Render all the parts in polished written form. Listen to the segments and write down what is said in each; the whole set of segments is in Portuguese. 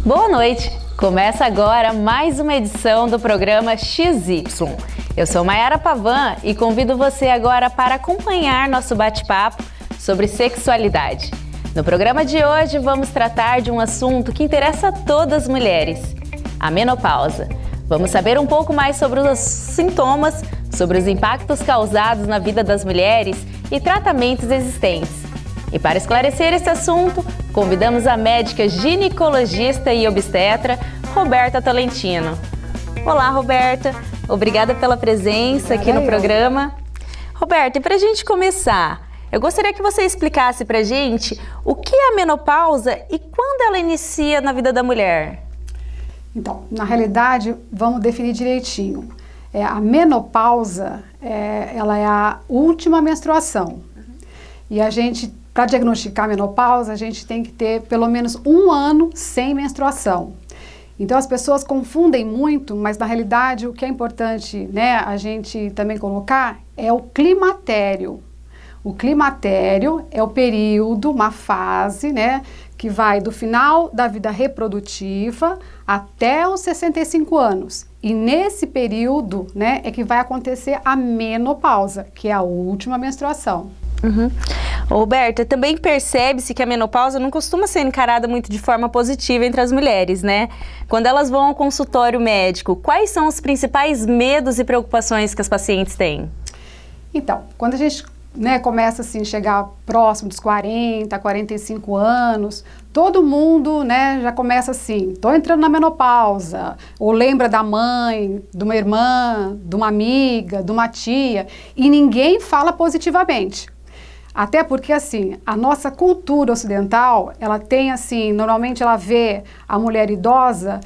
Boa noite! Começa agora mais uma edição do programa XY. Eu sou Mayara Pavan e convido você agora para acompanhar nosso bate-papo sobre sexualidade. No programa de hoje vamos tratar de um assunto que interessa a todas as mulheres, a menopausa. Vamos saber um pouco mais sobre os sintomas, sobre os impactos causados na vida das mulheres e tratamentos existentes. E para esclarecer esse assunto, convidamos a médica ginecologista e obstetra, Roberta Tolentino. Olá, Roberta. Obrigada pela presença aqui no programa. Roberta, e para a gente começar, eu gostaria que você explicasse para a gente o que é a menopausa e quando ela inicia na vida da mulher. Então, na realidade, vamos definir direitinho. A menopausa, ela é a última menstruação. E a gente, para diagnosticar a menopausa, a gente tem que ter pelo menos 1 ano sem menstruação. Então as pessoas confundem muito, mas na realidade o que é importante, né, a gente também colocar é o climatério. O climatério é o período, uma fase, né, que vai do final da vida reprodutiva até os 65 anos. E nesse período, né, é que vai acontecer a menopausa, que é a última menstruação. Roberta, também percebe-se que a menopausa não costuma ser encarada muito de forma positiva entre as mulheres, né? Quando elas vão ao consultório médico, quais são os principais medos e preocupações que as pacientes têm? Então, quando a gente começa assim, a chegar próximo dos 40, 45 anos, todo mundo, né, já começa assim, estou entrando na menopausa, ou lembra da mãe, de uma irmã, de uma amiga, de uma tia, e ninguém fala positivamente. Até porque, assim, a nossa cultura ocidental, ela tem, assim, normalmente ela vê a mulher idosa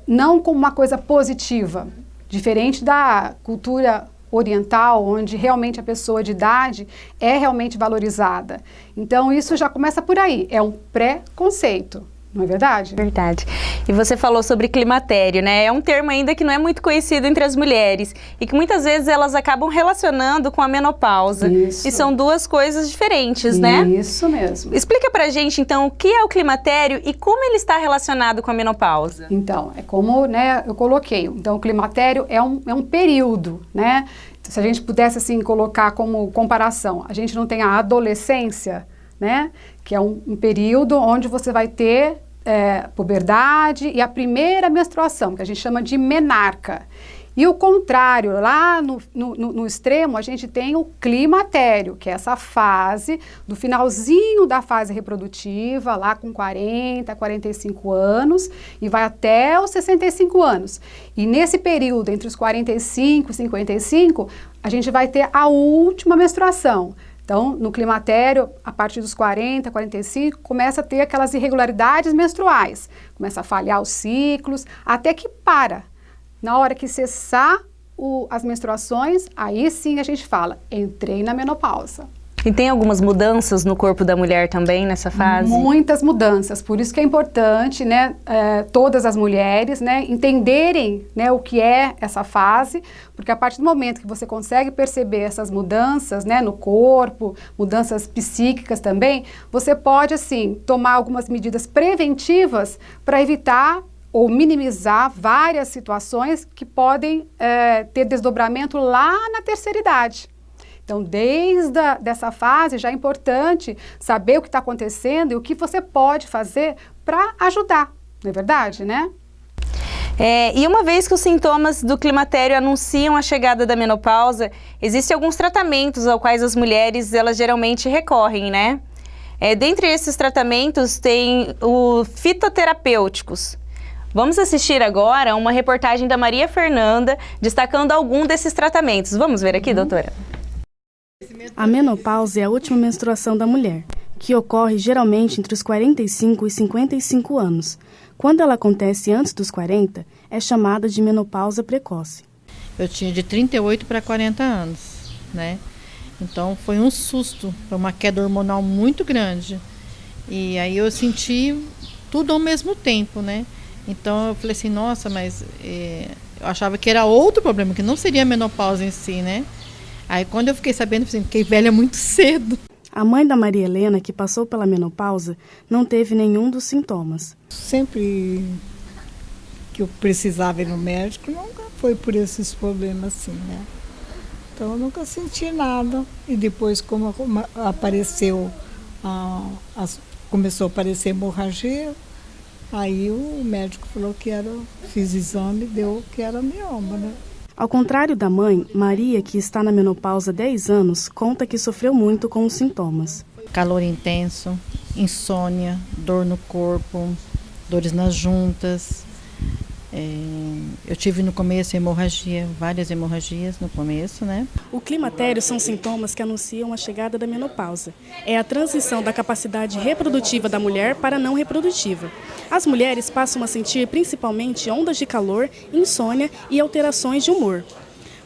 não como uma coisa positiva, diferente da cultura oriental, onde realmente a pessoa de idade é realmente valorizada. Então, isso já começa por aí, é um preconceito. Não é verdade? Verdade. E você falou sobre climatério, né? É um termo ainda que não é muito conhecido entre as mulheres e que muitas vezes elas acabam relacionando com a menopausa. Isso. E são duas coisas diferentes, né? Isso mesmo. Explica pra gente, então, o que é o climatério e como ele está relacionado com a menopausa. Então, é como, né, eu coloquei. Então, o climatério é um período, né? Se a gente pudesse, assim, colocar como comparação, a gente não tem a adolescência, né? Que é um período onde você vai ter puberdade e a primeira menstruação, que a gente chama de menarca. E o contrário, lá no extremo, a gente tem o climatério, que é essa fase do finalzinho da fase reprodutiva, lá com 40, 45 anos, e vai até os 65 anos. E nesse período, entre os 45 e 55, a gente vai ter a última menstruação. Então, no climatério, a partir dos 40, 45, começa a ter aquelas irregularidades menstruais. Começa a falhar os ciclos, até que para. Na hora que cessar as menstruações, aí sim a gente fala, entrei na menopausa. E tem algumas mudanças no corpo da mulher também nessa fase? Muitas mudanças, por isso que é importante, né, todas as mulheres, né, entenderem, né, o que é essa fase, porque a partir do momento que você consegue perceber essas mudanças, né, no corpo, mudanças psíquicas também, você pode, assim, tomar algumas medidas preventivas para evitar ou minimizar várias situações que podem ter desdobramento lá na terceira idade. Então, desde dessa fase, já é importante saber o que está acontecendo e o que você pode fazer para ajudar, não é verdade, né? E uma vez que os sintomas do climatério anunciam a chegada da menopausa, existem alguns tratamentos aos quais as mulheres, elas geralmente recorrem, né? Dentre esses tratamentos, tem os fitoterapêuticos. Vamos assistir agora uma reportagem da Maria Fernanda, destacando algum desses tratamentos. Vamos ver aqui, doutora? A menopausa é a última menstruação da mulher, que ocorre geralmente entre os 45 e 55 anos. Quando ela acontece antes dos 40, é chamada de menopausa precoce. Eu tinha de 38 para 40 anos, né? Então foi um susto, foi uma queda hormonal muito grande. E aí eu senti tudo ao mesmo tempo, né? Então eu falei assim, nossa, mas eu achava que era outro problema, que não seria a menopausa em si, né? Aí quando eu fiquei sabendo, fiquei velha muito cedo. A mãe da Maria Helena, que passou pela menopausa, não teve nenhum dos sintomas. Sempre que eu precisava ir no médico, nunca foi por esses problemas assim, né? Então eu nunca senti nada. E depois, como apareceu, começou a aparecer hemorragia, aí o médico falou que fiz exame, deu que era mioma, né? Ao contrário da mãe, Maria, que está na menopausa há 10 anos, conta que sofreu muito com os sintomas. Calor intenso, insônia, dor no corpo, dores nas juntas. Eu tive no começo hemorragia, várias hemorragias no começo, né? O climatério são sintomas que anunciam a chegada da menopausa. É a transição da capacidade reprodutiva da mulher para a não reprodutiva. As mulheres passam a sentir principalmente ondas de calor, insônia e alterações de humor.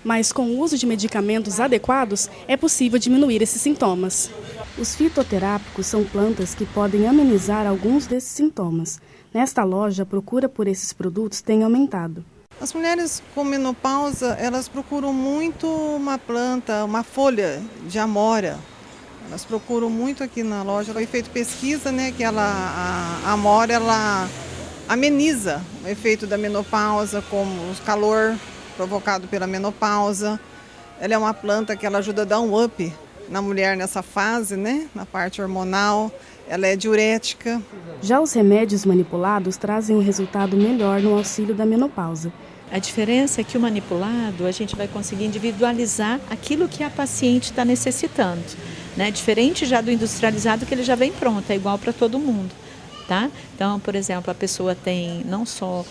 Mas com o uso de medicamentos adequados, é possível diminuir esses sintomas. Os fitoterápicos são plantas que podem amenizar alguns desses sintomas. Nesta loja, a procura por esses produtos tem aumentado. As mulheres com menopausa, elas procuram muito uma planta, uma folha de amora. Elas procuram muito aqui na loja. Foi feita pesquisa, né, que a amora ela ameniza o efeito da menopausa, como o calor provocado pela menopausa. Ela é uma planta que ela ajuda a dar um up na mulher nessa fase, né, na parte hormonal. Ela é diurética. Já os remédios manipulados trazem um resultado melhor no auxílio da menopausa. A diferença é que o manipulado, a gente vai conseguir individualizar aquilo que a paciente está necessitando, né? Diferente já do industrializado, que ele já vem pronto, é igual para todo mundo, tá? Então, por exemplo, a pessoa tem não só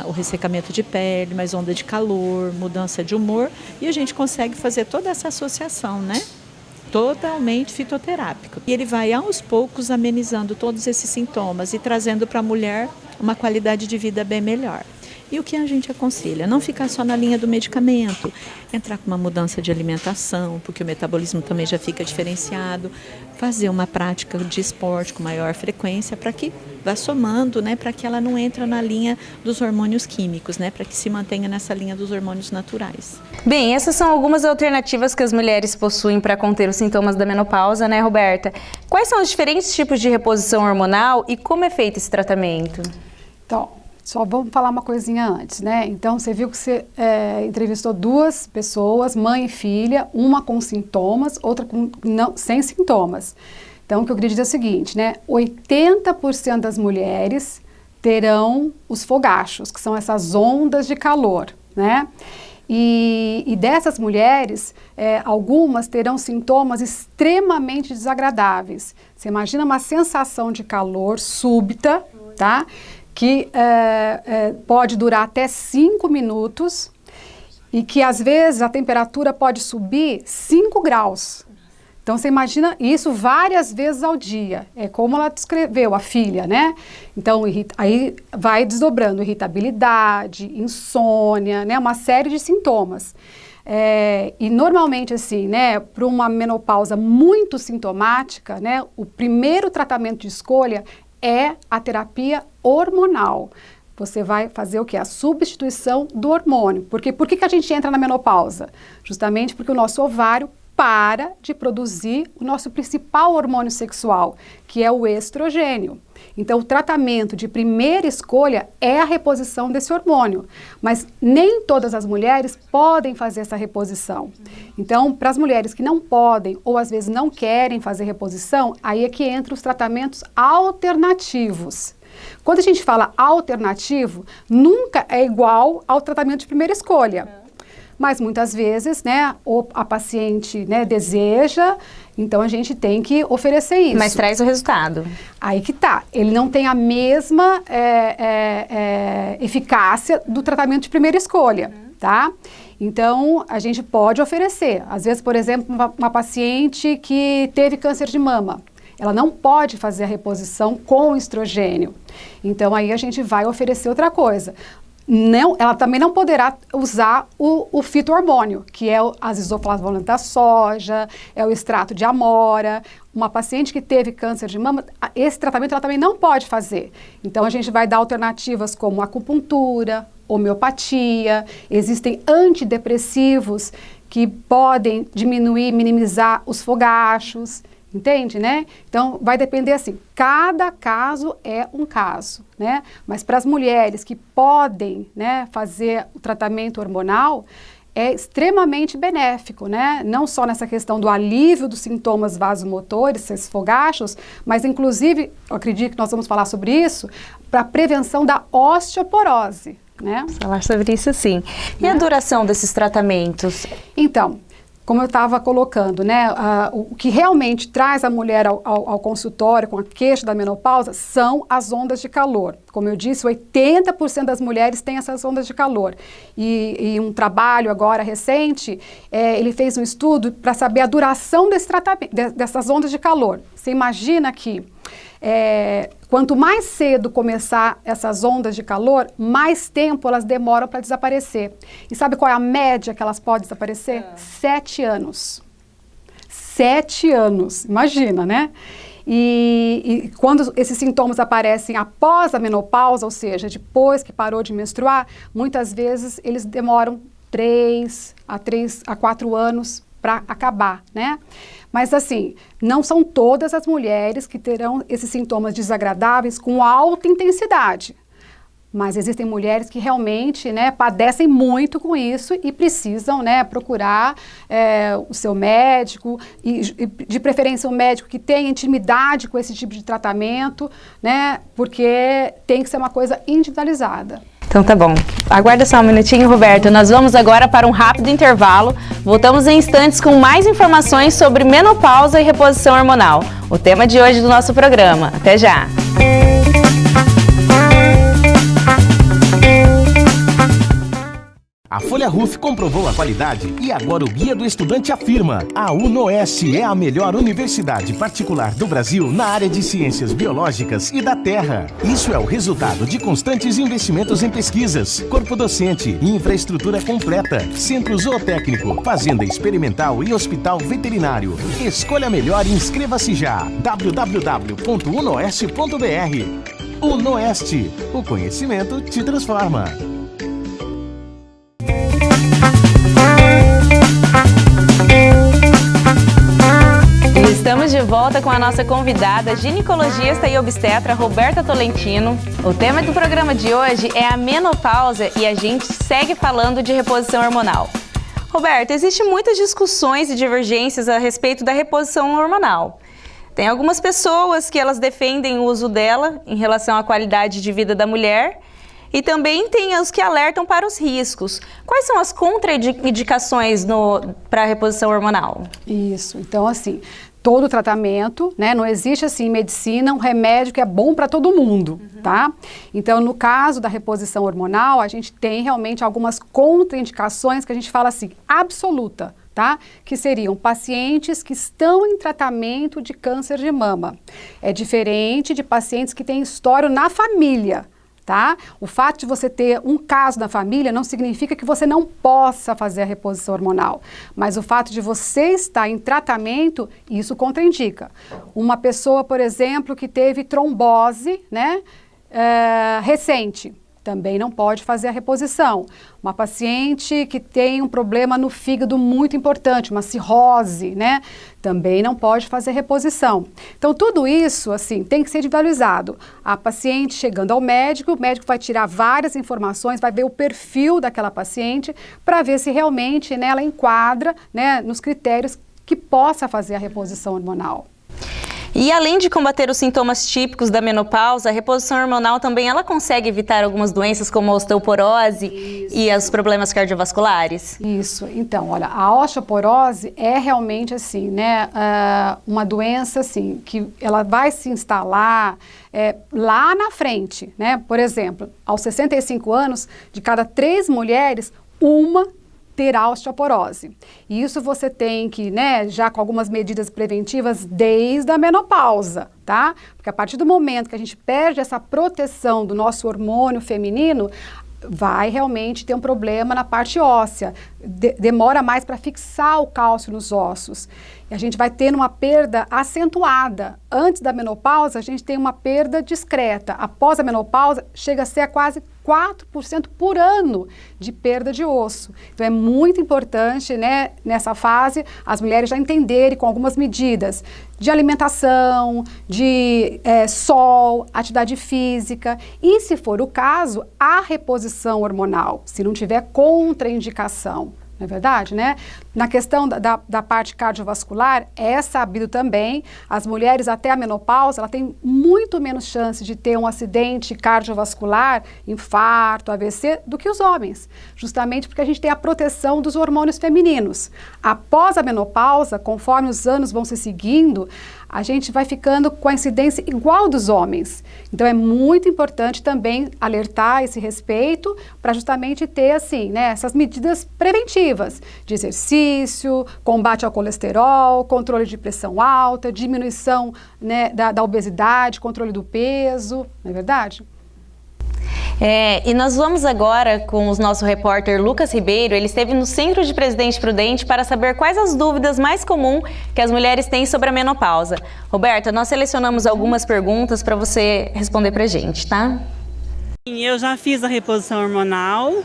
o ressecamento de pele, mas onda de calor, mudança de humor, e a gente consegue fazer toda essa associação, né? Totalmente fitoterápico. E ele vai aos poucos amenizando todos esses sintomas e trazendo para a mulher uma qualidade de vida bem melhor. E o que a gente aconselha? Não ficar só na linha do medicamento, entrar com uma mudança de alimentação, porque o metabolismo também já fica diferenciado, fazer uma prática de esporte com maior frequência para que vá somando, né, para que ela não entre na linha dos hormônios químicos, né, para que se mantenha nessa linha dos hormônios naturais. Bem, essas são algumas alternativas que as mulheres possuem para conter os sintomas da menopausa, né, Roberta? Quais são os diferentes tipos de reposição hormonal e como é feito esse tratamento? Então, só vamos falar uma coisinha antes, né? Então, você viu que você entrevistou duas pessoas, mãe e filha, uma com sintomas, outra sem sintomas. Então, o que eu queria dizer é o seguinte, né? 80% das mulheres terão os fogachos, que são essas ondas de calor, né? E dessas mulheres, algumas terão sintomas extremamente desagradáveis. Você imagina uma sensação de calor súbita, tá? Que pode durar até 5 minutos e que às vezes a temperatura pode subir 5 graus. Então você imagina isso várias vezes ao dia, é como ela descreveu, a filha, né? Então aí vai desdobrando irritabilidade, insônia, né? Uma série de sintomas. E normalmente assim, né, para uma menopausa muito sintomática, né, o primeiro tratamento de escolha é a terapia hormonal. Você vai fazer o quê? A substituição do hormônio. Porque por que a gente entra na menopausa? Justamente porque o nosso ovário para de produzir o nosso principal hormônio sexual, que é o estrogênio. Então, o tratamento de primeira escolha é a reposição desse hormônio, mas nem todas as mulheres podem fazer essa reposição. Então, para as mulheres que não podem ou às vezes não querem fazer reposição, aí é que entram os tratamentos alternativos. Quando a gente fala alternativo, nunca é igual ao tratamento de primeira escolha. Mas muitas vezes, né, a paciente, né, deseja, então a gente tem que oferecer isso. Mas traz o resultado. Aí que tá. Ele não tem a mesma eficácia do tratamento de primeira escolha, tá? Então, a gente pode oferecer. Às vezes, por exemplo, uma paciente que teve câncer de mama. Ela não pode fazer a reposição com estrogênio. Então, aí a gente vai oferecer outra coisa. Não, ela também não poderá usar o fito-hormônio, que é as isoflavonas da soja, é o extrato de amora. Uma paciente que teve câncer de mama, esse tratamento ela também não pode fazer. Então, a gente vai dar alternativas como acupuntura, homeopatia, existem antidepressivos que podem diminuir, minimizar os fogachos. Entende, né? Então, vai depender assim, cada caso é um caso, né? Mas para as mulheres que podem, né, fazer o tratamento hormonal, é extremamente benéfico, né? Não só nessa questão do alívio dos sintomas vasomotores, esses fogachos, mas inclusive, eu acredito que nós vamos falar sobre isso, para a prevenção da osteoporose, né? Vamos falar sobre isso sim. E a duração desses tratamentos? Então, como eu estava colocando, né, o que realmente traz a mulher ao consultório com a queixa da menopausa são as ondas de calor. Como eu disse, 80% das mulheres têm essas ondas de calor. E um trabalho agora recente, ele fez um estudo para saber a duração desse tratamento, dessas ondas de calor. Você imagina que quanto mais cedo começar essas ondas de calor, mais tempo elas demoram para desaparecer. E sabe qual é a média que elas podem desaparecer? 7 anos. 7 anos, imagina, né? E quando esses sintomas aparecem após a menopausa, ou seja, depois que parou de menstruar, muitas vezes eles demoram 3 a 4 anos para acabar, né? Mas assim, não são todas as mulheres que terão esses sintomas desagradáveis com alta intensidade. Mas existem mulheres que realmente, né, padecem muito com isso e precisam, né, procurar o seu médico, e de preferência um médico que tenha intimidade com esse tipo de tratamento, né, porque tem que ser uma coisa individualizada. Então tá bom. Aguarda só um minutinho, Roberto. Nós vamos agora para um rápido intervalo. Voltamos em instantes com mais informações sobre menopausa e reposição hormonal. O tema de hoje do nosso programa. Até já! A Folha Ruf comprovou a qualidade e agora o Guia do Estudante afirma: a UNOeste é a melhor universidade particular do Brasil na área de ciências biológicas e da terra. Isso é o resultado de constantes investimentos em pesquisas, corpo docente, infraestrutura completa, centro zootécnico, fazenda experimental e hospital veterinário. Escolha melhor e inscreva-se já. www.unoeste.br. UNOeste, o conhecimento te transforma. Estamos de volta com a nossa convidada, ginecologista e obstetra Roberta Tolentino. O tema do programa de hoje é a menopausa e a gente segue falando de reposição hormonal. Roberta, existem muitas discussões e divergências a respeito da reposição hormonal. Tem algumas pessoas que elas defendem o uso dela em relação à qualidade de vida da mulher e também tem os que alertam para os riscos. Quais são as contraindicações para a reposição hormonal? Isso, então assim, todo tratamento, né, não existe assim em medicina um remédio que é bom para todo mundo, tá? Então, no caso da reposição hormonal, a gente tem realmente algumas contraindicações que a gente fala assim, absoluta, tá? Que seriam pacientes que estão em tratamento de câncer de mama. É diferente de pacientes que têm história na família. Tá? O fato de você ter um caso na família não significa que você não possa fazer a reposição hormonal, mas o fato de você estar em tratamento, isso contraindica. Uma pessoa, por exemplo, que teve trombose, né, recente, também não pode fazer a reposição. Uma paciente que tem um problema no fígado muito importante, uma cirrose, né? Também não pode fazer reposição. Então, tudo isso, assim, tem que ser individualizado. A paciente chegando ao médico, o médico vai tirar várias informações, vai ver o perfil daquela paciente para ver se realmente, né, ela enquadra, né, nos critérios que possa fazer a reposição hormonal. E além de combater os sintomas típicos da menopausa, a reposição hormonal também ela consegue evitar algumas doenças como a osteoporose e os problemas cardiovasculares? Isso. Então, olha, a osteoporose é realmente assim, né, uma doença assim, que ela vai se instalar lá na frente, né? Por exemplo, aos 65 anos, de cada 3 mulheres, uma terá osteoporose. E isso você tem que, né, já com algumas medidas preventivas desde a menopausa, tá? Porque a partir do momento que a gente perde essa proteção do nosso hormônio feminino, vai realmente ter um problema na parte óssea. Demora mais para fixar o cálcio nos ossos. E a gente vai ter uma perda acentuada. Antes da menopausa, a gente tem uma perda discreta. Após a menopausa, chega a ser quase 4% por ano de perda de osso. Então é muito importante, né, nessa fase, as mulheres já entenderem com algumas medidas de alimentação, de sol, atividade física e, se for o caso, a reposição hormonal, se não tiver contraindicação. Não é verdade, né? Na questão da parte cardiovascular, é sabido também, as mulheres até a menopausa, ela tem muito menos chance de ter um acidente cardiovascular, infarto, AVC, do que os homens, justamente porque a gente tem a proteção dos hormônios femininos. Após a menopausa, conforme os anos vão se seguindo, a gente vai ficando com a incidência igual dos homens. Então é muito importante também alertar a esse respeito para justamente ter assim, né, essas medidas preventivas de exercício, combate ao colesterol, controle de pressão alta, diminuição, né, da obesidade, controle do peso, não é verdade? E nós vamos agora com o nosso repórter Lucas Ribeiro. Ele esteve no Centro de Presidente Prudente para saber quais as dúvidas mais comuns que as mulheres têm sobre a menopausa. Roberta, nós selecionamos algumas perguntas para você responder para a gente, tá? Eu já fiz a reposição hormonal,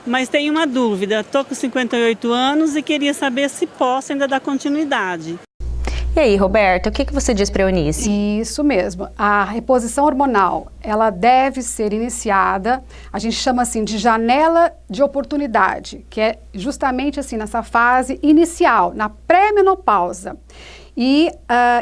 mas tenho uma dúvida. Estou com 58 anos e queria saber se posso ainda dar continuidade. E aí, Roberta, o que você diz para a Eunice? Isso mesmo. A reposição hormonal, ela deve ser iniciada, a gente chama assim de janela de oportunidade, que é justamente assim nessa fase inicial, na pré-menopausa. E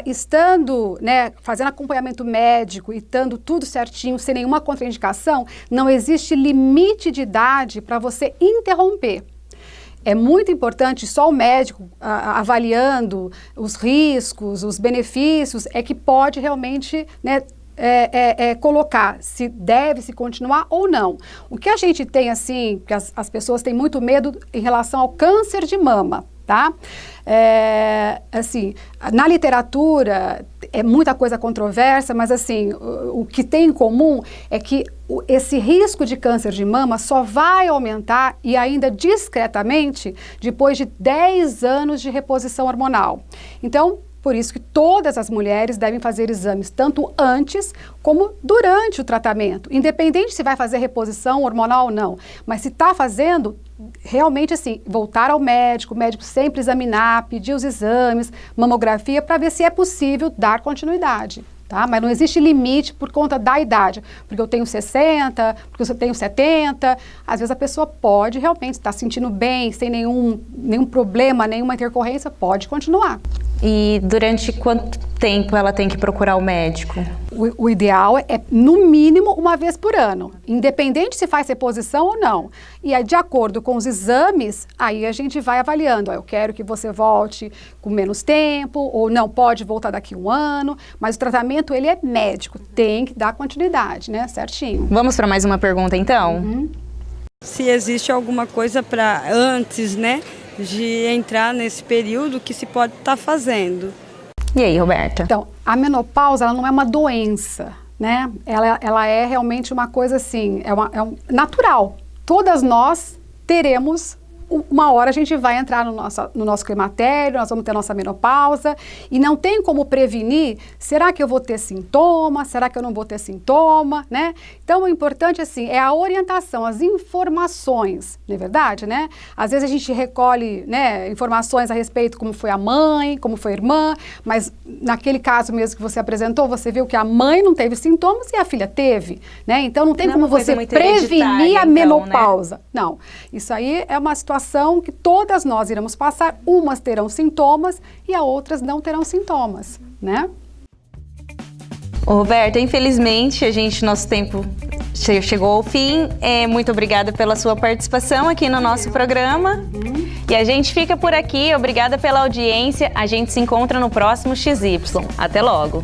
estando, né, fazendo acompanhamento médico e estando tudo certinho, sem nenhuma contraindicação, não existe limite de idade para você interromper. É muito importante, só o médico avaliando os riscos, os benefícios, é que pode realmente, né, colocar se deve se continuar ou não. O que a gente tem, assim, que as pessoas têm muito medo em relação ao câncer de mama, tá? Assim, na literatura é muita coisa controversa, mas assim, o que tem em comum é que esse risco de câncer de mama só vai aumentar e ainda discretamente depois de 10 anos de reposição hormonal. Então, por isso que todas as mulheres devem fazer exames tanto antes como durante o tratamento, independente se vai fazer reposição hormonal ou não. Mas se está fazendo, realmente assim, voltar ao médico, o médico sempre examinar, pedir os exames, mamografia, para ver se é possível dar continuidade. Tá? Mas não existe limite por conta da idade, porque eu tenho 60, porque eu tenho 70, às vezes a pessoa pode realmente estar se sentindo bem, sem nenhum problema, nenhuma intercorrência, pode continuar. E durante quanto tempo ela tem que procurar o médico? O ideal é, no mínimo, uma vez por ano, independente se faz reposição ou não. E aí, de acordo com os exames, aí a gente vai avaliando. Eu quero que você volte com menos tempo, ou não, pode voltar daqui a um ano, mas o tratamento, ele é médico, tem que dar continuidade, né, certinho. Vamos para mais uma pergunta, então? Uhum. Se existe alguma coisa para antes, né, de entrar nesse período que se pode estar fazendo. E aí, Roberta? Então, a menopausa, ela não é uma doença, né? Ela é realmente uma coisa assim, natural. Todas nós teremos, uma hora a gente vai entrar no nosso climatério, nós vamos ter nossa menopausa e não tem como prevenir, será que eu vou ter sintoma, será que eu não vou ter sintoma, né? Então o importante assim é a orientação, as informações, não é verdade, né? Às vezes a gente recolhe, né, informações a respeito como foi a mãe, como foi a irmã, mas naquele caso mesmo que você apresentou, você viu que a mãe não teve sintomas e a filha teve, né? Então não tem como você prevenir a menopausa. Né? Não, isso aí é uma situação que todas nós iremos passar, umas terão sintomas e as outras não terão sintomas, né? Roberta, infelizmente, nosso tempo chegou ao fim. Muito obrigada pela sua participação aqui no nosso programa. E a gente fica por aqui. Obrigada pela audiência. A gente se encontra no próximo XY. Até logo!